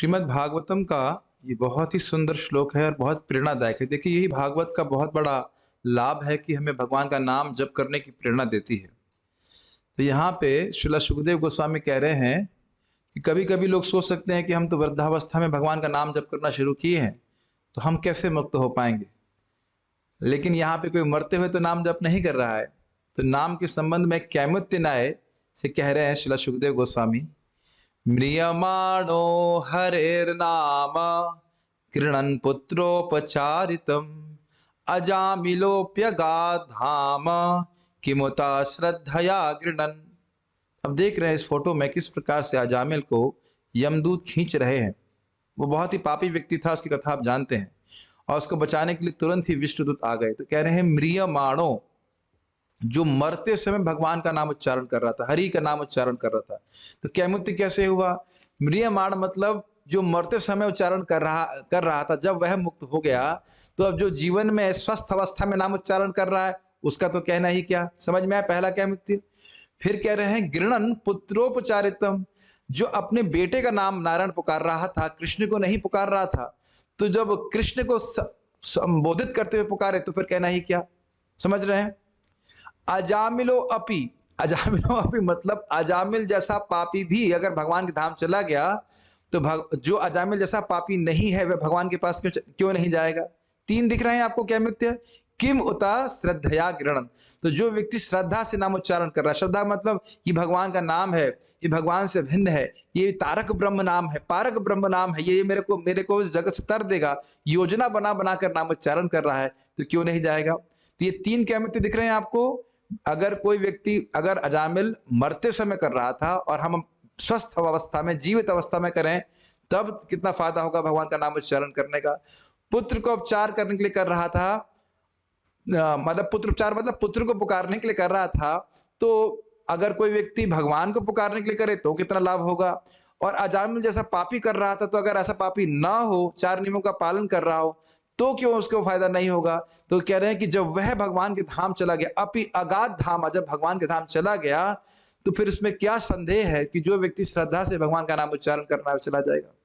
श्रीमद् भागवतम का ये बहुत ही सुंदर श्लोक है और बहुत प्रेरणादायक है। देखिए, यही भागवत का बहुत बड़ा लाभ है कि हमें भगवान का नाम जप करने की प्रेरणा देती है। तो यहाँ पे श्रील सुखदेव गोस्वामी कह रहे हैं कि कभी-कभी लोग सोच सकते हैं कि हम तो वृद्धावस्था में भगवान का नाम जप करना शुरू किए हैं, तो हम कैसे मुक्त हो पाएंगे। लेकिन यहाँ पे कोई मरते हुए तो नाम जप नहीं कर रहा है। तो नाम के संबंध में कैमुत्य न्याय से कह रहे हैं श्रील सुखदेव गोस्वामी, म्रियमाणो हरेर्नाम गृणन् पुत्रोपचारितम् अजामिलोऽप्यगाधाम किमुता श्रद्धया गृणन्। अब देख रहे हैं इस फोटो में किस प्रकार से अजामिल को यमदूत खींच रहे हैं। वो बहुत ही पापी व्यक्ति था, उसकी कथा आप जानते हैं, और उसको बचाने के लिए तुरंत ही विष्णुदूत आ गए। तो कह रहे हैं म्रियमाणो, जो मरते समय भगवान का नाम उच्चारण कर रहा था, हरि का नाम उच्चारण कर रहा था। तो कैमुक्ति कैसे हुआ? म्रियमाण मतलब जो मरते समय उच्चारण कर रहा था, जब वह मुक्त हो गया तो अब जो जीवन में स्वस्थ अवस्था में नाम उच्चारण कर रहा है उसका तो कहना ही क्या। समझ में आया पहला कैमुक्ति। फिर कह रहे हैं गृणन् पुत्रोपचारितम, जो अपने बेटे का नाम नारायण पुकार रहा था, कृष्ण को नहीं पुकार रहा था, तो जब कृष्ण को संबोधित करते हुए पुकारे तो फिर कहना ही क्या। समझ रहे हैं? अजामिलो अपी, अजामिलो अपी मतलब अजामिल जैसा पापी भी अगर भगवान के धाम चला गया तो जो अजामिल जैसा पापी नहीं है वह भगवान के पास क्यों नहीं जाएगा। तीन दिख रहे हैं आपको कैमुत्य। किम उता श्रद्धया गृणन्, तो जो व्यक्ति श्रद्धा से नाम उच्चारण कर रहा है, श्रद्धा मतलब ये भगवान का नाम है, ये भगवान से भिन्न है, ये तारक ब्रह्म नाम है, पारक ब्रह्म नाम है, ये मेरे को इस जगत से तर देगा, योजना बना बनाकर नाम उच्चारण कर रहा है, तो क्यों नहीं जाएगा। तो ये तीन कैमुत्य दिख रहे हैं आपको। अगर कोई व्यक्ति अगर अजामिल मरते समय कर रहा था और हम स्वस्थ अवस्था में जीवित अवस्था में करें तब कितना फायदा होगा भगवान का नाम उच्चारण करने का। पुत्र को उपचार करने के लिए कर रहा था, मतलब पुत्र उपचार मतलब पुत्र को पुकारने के लिए कर रहा था, तो अगर कोई व्यक्ति भगवान को पुकारने के लिए करे तो कितना लाभ होगा। और अजामिल जैसा पापी कर रहा था, तो अगर ऐसा पापी ना हो, चार नियमों का पालन कर रहा हो, तो क्यों उसको फायदा नहीं होगा। तो कह रहे हैं कि जब वह भगवान के धाम चला गया, अपि अगाध धाम, जब भगवान के धाम चला गया तो फिर उसमें क्या संदेह है कि जो व्यक्ति श्रद्धा से भगवान का नाम उच्चारण करना है चला जाएगा।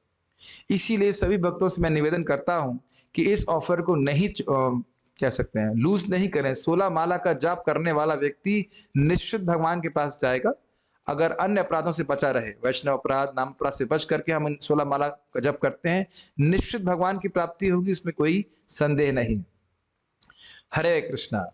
इसीलिए सभी भक्तों से मैं निवेदन करता हूं कि इस ऑफर को नहीं कह सकते हैं लूज नहीं करें। 16 माला का जाप करने वाला व्यक्ति निश्चित भगवान के पास जाएगा अगर अन्य अपराधों से बचा रहे। वैष्णव अपराध, नाम अपराध से बच करके हम 16 माला का जप करते हैं, निश्चित भगवान की प्राप्ति होगी, इसमें कोई संदेह नहीं। हरे कृष्णा।